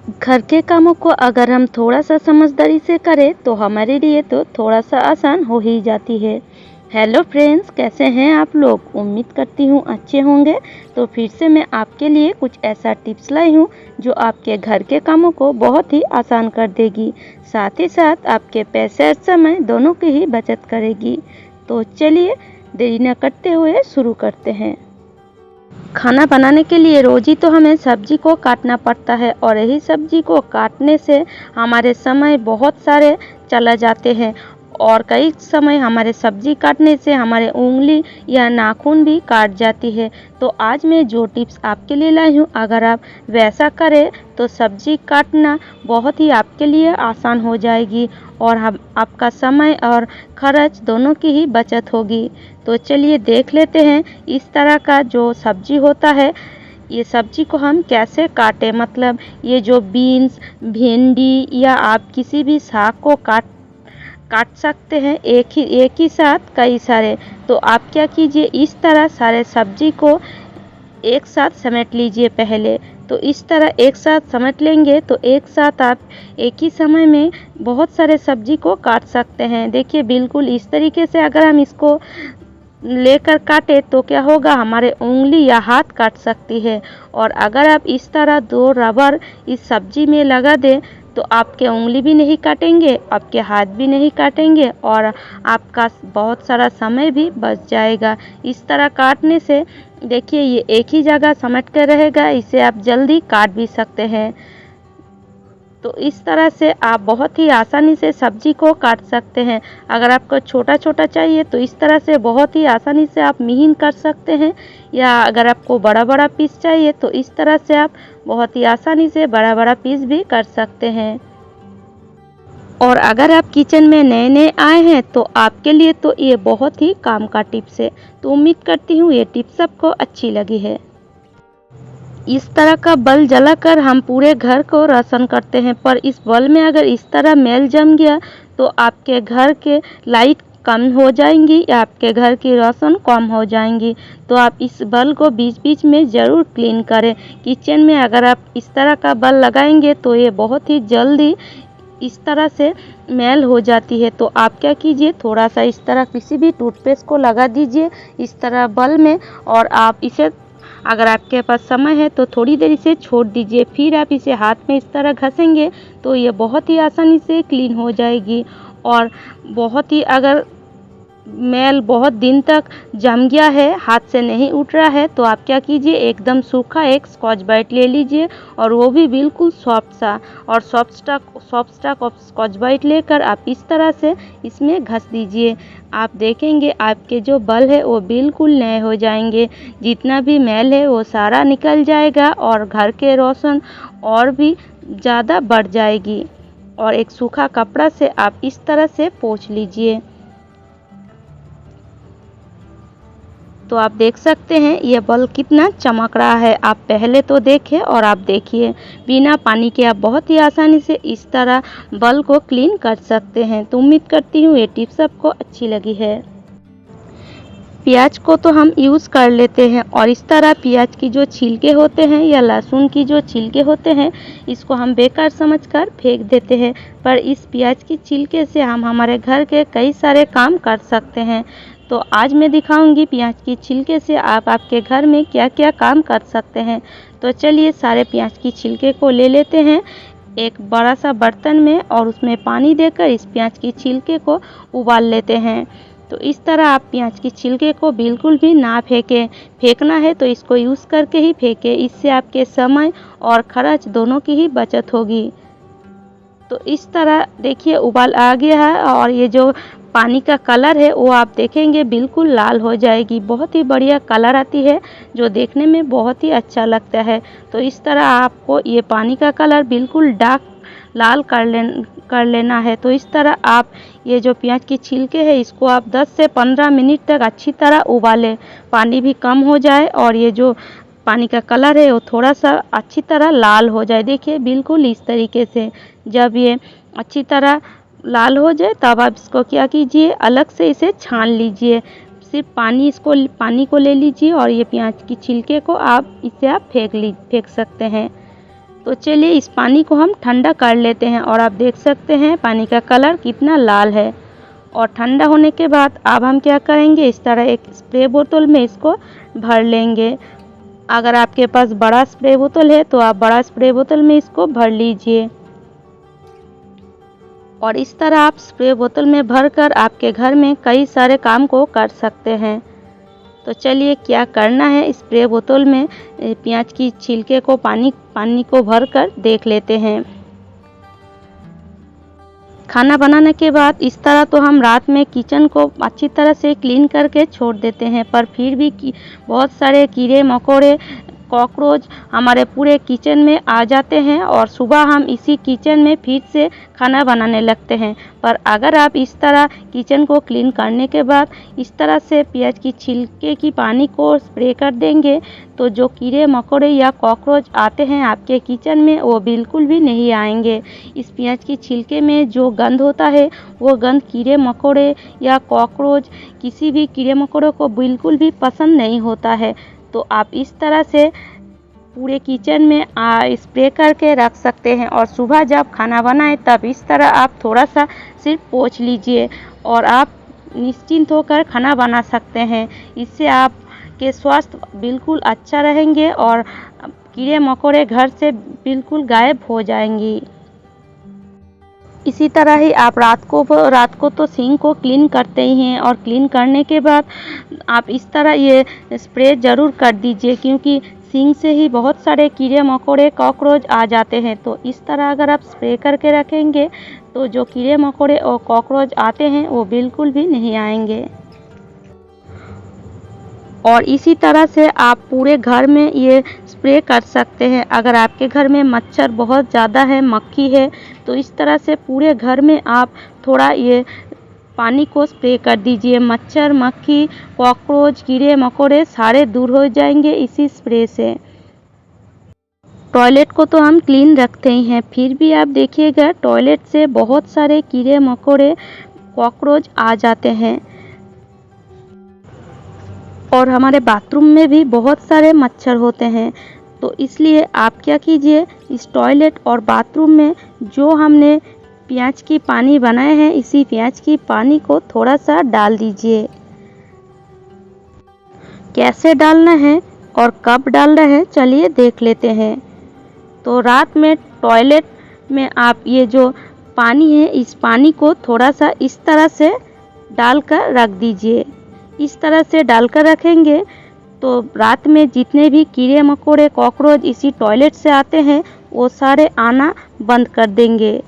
घर के कामों को अगर हम थोड़ा सा समझदारी से करें तो हमारे लिए तो थोड़ा सा आसान हो ही जाती है। हेलो फ्रेंड्स, कैसे हैं आप लोग? उम्मीद करती हूँ अच्छे होंगे। तो फिर से मैं आपके लिए कुछ ऐसा टिप्स लाई हूँ जो आपके घर के कामों को बहुत ही आसान कर देगी, साथ ही साथ आपके पैसे और समय दोनों की ही बचत करेगी। तो चलिए देरी न करते हुए शुरू करते हैं। खाना बनाने के लिए रोज ही तो हमें सब्जी को काटना पड़ता है और यही सब्जी को काटने से हमारे समय बहुत सारे चला जाते हैं और कई समय हमारे सब्जी काटने से हमारे उंगली या नाखून भी काट जाती है। तो आज मैं जो टिप्स आपके लिए लाई हूँ, अगर आप वैसा करें तो सब्जी काटना बहुत ही आपके लिए आसान हो जाएगी और हम आपका समय और खर्च दोनों की ही बचत होगी। तो चलिए देख लेते हैं इस तरह का जो सब्जी होता है, ये सब्जी को हम कैसे काटें। मतलब ये जो बीन्स, भिंडी या आप किसी भी साग को काट सकते हैं एक ही साथ कई सारे। तो आप क्या कीजिए, इस तरह सारे सब्जी को एक साथ समेट लीजिए पहले। तो इस तरह एक साथ समेट लेंगे तो एक साथ आप एक ही समय में बहुत सारे सब्जी को काट सकते हैं। देखिए बिल्कुल इस तरीके से अगर हम इसको लेकर काटे तो क्या होगा, हमारे उंगली या हाथ काट सकती है। और अगर आप इस तरह दो रबर इस सब्जी में लगा दें तो आपके उंगली भी नहीं काटेंगे, आपके हाथ भी नहीं काटेंगे और आपका बहुत सारा समय भी बच जाएगा। इस तरह काटने से देखिए ये एक ही जगह समेट कर रहेगा, इसे आप जल्दी काट भी सकते हैं। तो इस तरह से आप बहुत ही आसानी से सब्जी को काट सकते हैं। अगर आपको छोटा छोटा चाहिए तो इस तरह से बहुत ही आसानी से आप महीन कर सकते हैं, या अगर आपको बड़ा बड़ा पीस चाहिए तो इस तरह से आप बहुत ही आसानी से बड़ा बड़ा पीस भी कर सकते हैं। और अगर आप किचन में नए नए आए हैं तो आपके लिए तो ये बहुत ही काम का टिप्स है। तो उम्मीद करती हूँ ये टिप्स सबको अच्छी लगी है। इस तरह का बल्ब जलाकर हम पूरे घर को रोशन करते हैं, पर इस बल्ब में अगर इस तरह मैल जम गया तो आपके घर के लाइट कम हो जाएंगी या आपके घर की रोशन कम हो जाएंगी। तो आप इस बल्ब को बीच बीच में ज़रूर क्लीन करें। किचन में अगर आप इस तरह का बल्ब लगाएंगे तो ये बहुत ही जल्दी इस तरह से मैल हो जाती है। तो आप क्या कीजिए, थोड़ा सा इस तरह किसी भी टूथपेस्ट को लगा दीजिए इस तरह बल्ब में, और आप इसे अगर आपके पास समय है तो थोड़ी देर इसे छोड़ दीजिए। फिर आप इसे हाथ में इस तरह घसेंगे तो ये बहुत ही आसानी से क्लीन हो जाएगी। और बहुत ही अगर मैल बहुत दिन तक जम गया है, हाथ से नहीं उठ रहा है, तो आप क्या कीजिए, एकदम सूखा एक स्कॉच ब्राइट ले लीजिए और वो भी बिल्कुल सॉफ्ट सा, और soft stock of Scotch Brite लेकर आप इस तरह से इसमें घस दीजिए। आप देखेंगे आपके जो बल है वो बिल्कुल नए हो जाएंगे। जितना भी मैल है वो सारा निकल जाएगा और घर के रोशन और भी ज़्यादा बढ़ जाएगी। और एक सूखा कपड़ा से आप इस तरह से पोंछ लीजिए। तो आप देख सकते हैं ये बल्ब कितना चमक रहा है। आप पहले तो देखें और आप देखिए, बिना पानी के आप बहुत ही आसानी से इस तरह बल्ब को क्लीन कर सकते हैं। तो उम्मीद करती हूँ ये टिप्स आपको अच्छी लगी है। प्याज को तो हम यूज़ कर लेते हैं और इस तरह प्याज की जो छिलके होते हैं या लहसुन की जो छिलके होते हैं, इसको हम बेकार समझकर फेंक देते हैं, पर इस प्याज की छिलके से हम हमारे घर के कई सारे काम कर सकते हैं। तो आज मैं दिखाऊंगी प्याज की छिलके से आप आपके घर में क्या क्या काम कर सकते हैं। तो चलिए सारे प्याज की छिलके को ले लेते हैं एक बड़ा सा बर्तन में और उसमें पानी देकर इस प्याज की छिलके को उबाल लेते हैं। तो इस तरह आप प्याज की छिलके को बिल्कुल भी ना फेंकें। फेंकना है तो इसको यूज़ करके ही फेंकें, इससे आपके समय और खर्च दोनों की ही बचत होगी। तो इस तरह देखिए उबाल आ गया है और ये जो पानी का कलर है वो आप देखेंगे बिल्कुल लाल हो जाएगी। बहुत ही बढ़िया कलर आती है जो देखने में बहुत ही अच्छा लगता है। तो इस तरह आपको ये पानी का कलर बिल्कुल डार्क लाल कर लेना है। तो इस तरह आप ये जो प्याज की छिलके है इसको आप 10 से 15 मिनट तक अच्छी तरह उबालें, पानी भी कम हो जाए और ये जो पानी का कलर है वो थोड़ा सा अच्छी तरह लाल हो जाए। देखिए बिल्कुल इस तरीके से जब ये अच्छी तरह लाल हो जाए तब आप इसको क्या कीजिए, अलग से इसे छान लीजिए। सिर्फ पानी को ले लीजिए और ये प्याज की छिलके को आप फेंक सकते हैं। तो चलिए इस पानी को हम ठंडा कर लेते हैं। और आप देख सकते हैं पानी का कलर कितना लाल है। और ठंडा होने के बाद अब हम क्या करेंगे, इस तरह एक स्प्रे बोतल में इसको भर लेंगे। अगर आपके पास बड़ा स्प्रे बोतल है तो आप बड़ा स्प्रे बोतल में इसको भर लीजिए। और इस तरह आप स्प्रे बोतल में भरकर आपके घर में कई सारे काम को कर सकते हैं। तो चलिए क्या करना है, स्प्रे बोतल में प्याज की छिलके को पानी को भरकर देख लेते हैं। खाना बनाने के बाद इस तरह तो हम रात में किचन को अच्छी तरह से क्लीन करके छोड़ देते हैं, पर फिर भी बहुत सारे कीड़े मकोड़े कॉकरोच हमारे पूरे किचन में आ जाते हैं और सुबह हम इसी किचन में फिर से खाना बनाने लगते हैं। पर अगर आप इस तरह किचन को क्लीन करने के बाद इस तरह से प्याज की छिलके की पानी को स्प्रे कर देंगे तो जो कीड़े मकोड़े या कॉकरोच आते हैं आपके किचन में वो बिल्कुल भी नहीं आएंगे। इस प्याज की छिलके में जो गंध होता है वो गंध कीड़े मकोड़े या कॉकरोच किसी भी कीड़े मकोड़ों को बिल्कुल भी पसंद नहीं होता है। तो आप इस तरह से पूरे किचन में स्प्रे करके रख सकते हैं और सुबह जब खाना बनाएं तब इस तरह आप थोड़ा सा सिर्फ पोंछ लीजिए और आप निश्चिंत होकर खाना बना सकते हैं। इससे आपके स्वास्थ्य बिल्कुल अच्छा रहेंगे और कीड़े मकोड़े घर से बिल्कुल गायब हो जाएंगी। इसी तरह ही आप रात को तो सिंक को क्लीन करते ही हैं और क्लीन करने के बाद आप इस तरह ये स्प्रे ज़रूर कर दीजिए, क्योंकि सिंक से ही बहुत सारे कीड़े मकोड़े कॉकरोच आ जाते हैं। तो इस तरह अगर आप स्प्रे करके रखेंगे तो जो कीड़े मकोड़े और कॉकरोच आते हैं वो बिल्कुल भी नहीं आएंगे। और इसी तरह से आप पूरे घर में ये स्प्रे कर सकते हैं। अगर आपके घर में मच्छर बहुत ज़्यादा है, मक्खी है, तो इस तरह से पूरे घर में आप थोड़ा ये पानी को स्प्रे कर दीजिए। मच्छर, मक्खी, कॉकरोच, कीड़े मकोड़े सारे दूर हो जाएंगे इसी स्प्रे से। टॉयलेट को तो हम क्लीन रखते ही हैं, फिर भी आप देखिएगा टॉयलेट से बहुत सारे कीड़े मकोड़े कॉकरोच आ जाते हैं। और हमारे बाथरूम में भी बहुत सारे मच्छर होते हैं। तो इसलिए आप क्या कीजिए, इस टॉयलेट और बाथरूम में जो हमने प्याज की पानी बनाए हैं इसी प्याज की पानी को थोड़ा सा डाल दीजिए। कैसे डालना है और कब डालना है चलिए देख लेते हैं। तो रात में टॉयलेट में आप ये जो पानी है इस पानी को थोड़ा सा इस तरह से डालकर रख दीजिए। इस तरह से डालकर रखेंगे तो रात में जितने भी कीड़े मकोड़े कॉकरोच इसी टॉयलेट से आते हैं वो सारे आना बंद कर देंगे।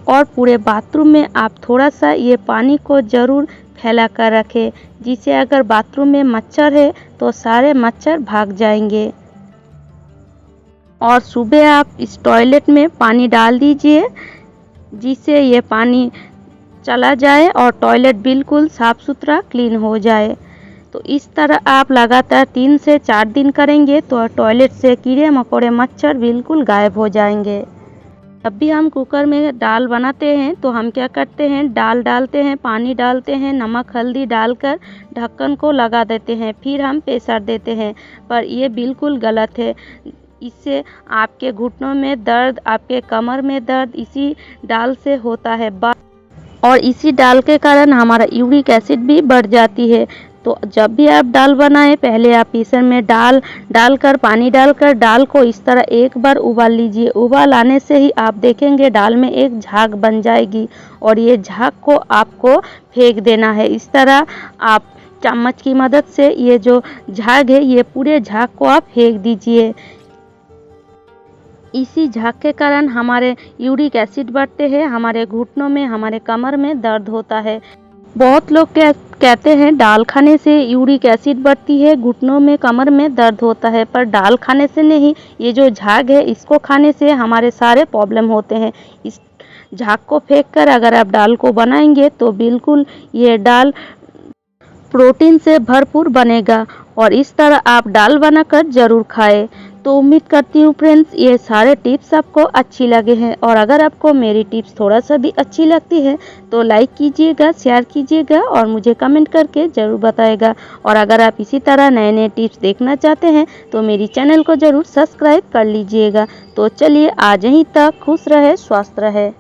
और पूरे बाथरूम में आप थोड़ा सा ये पानी को ज़रूर फैला कर रखें, जिससे अगर बाथरूम में मच्छर है तो सारे मच्छर भाग जाएंगे। और सुबह आप इस टॉयलेट में पानी डाल दीजिए जिससे ये पानी चला जाए और टॉयलेट बिल्कुल साफ़ सुथरा क्लीन हो जाए। तो इस तरह आप लगातार 3 से 4 दिन करेंगे तो टॉयलेट से कीड़े मकोड़े मच्छर बिल्कुल गायब हो जाएंगे। जब भी हम कुकर में दाल बनाते हैं तो हम क्या करते हैं, दाल डालते हैं, पानी डालते हैं, नमक हल्दी डालकर ढक्कन को लगा देते हैं, फिर हम प्रेशर देते हैं। पर ये बिल्कुल गलत है। इससे आपके घुटनों में दर्द, आपके कमर में दर्द इसी दाल से होता है और इसी दाल के कारण हमारा यूरिक एसिड भी बढ़ जाती है। तो जब भी आप दाल बनाएं पहले आप प्रेशर में डालकर पानी डालकर दाल को इस तरह एक बार उबाल लीजिए। उबाल आने से ही आप देखेंगे दाल में एक झाग बन जाएगी और ये झाग को आपको फेंक देना है। इस तरह आप चम्मच की मदद से ये जो झाग है ये पूरे झाग को आप फेंक दीजिए। इसी झाग के कारण हमारे यूरिक एसिड बढ़ते हैं, हमारे घुटनों में, हमारे कमर में दर्द होता है। बहुत लोग कहते हैं दाल खाने से यूरिक एसिड बढ़ती है, घुटनों में, कमर में दर्द होता है, पर दाल खाने से नहीं, ये जो झाग है इसको खाने से हमारे सारे प्रॉब्लम होते हैं। इस झाग को फेंककर अगर आप दाल को बनाएंगे तो बिल्कुल ये दाल प्रोटीन से भरपूर बनेगा और इस तरह आप दाल बनाकर ज़रूर खाएं। तो उम्मीद करती हूँ फ्रेंड्स ये सारे टिप्स आपको अच्छी लगे हैं, और अगर आपको मेरी टिप्स थोड़ा सा भी अच्छी लगती है तो लाइक कीजिएगा, शेयर कीजिएगा और मुझे कमेंट करके ज़रूर बताइएगा। और अगर आप इसी तरह नए नए टिप्स देखना चाहते हैं तो मेरी चैनल को ज़रूर सब्सक्राइब कर लीजिएगा। तो चलिए आज यहीं तक, खुश रहे, स्वस्थ रहे।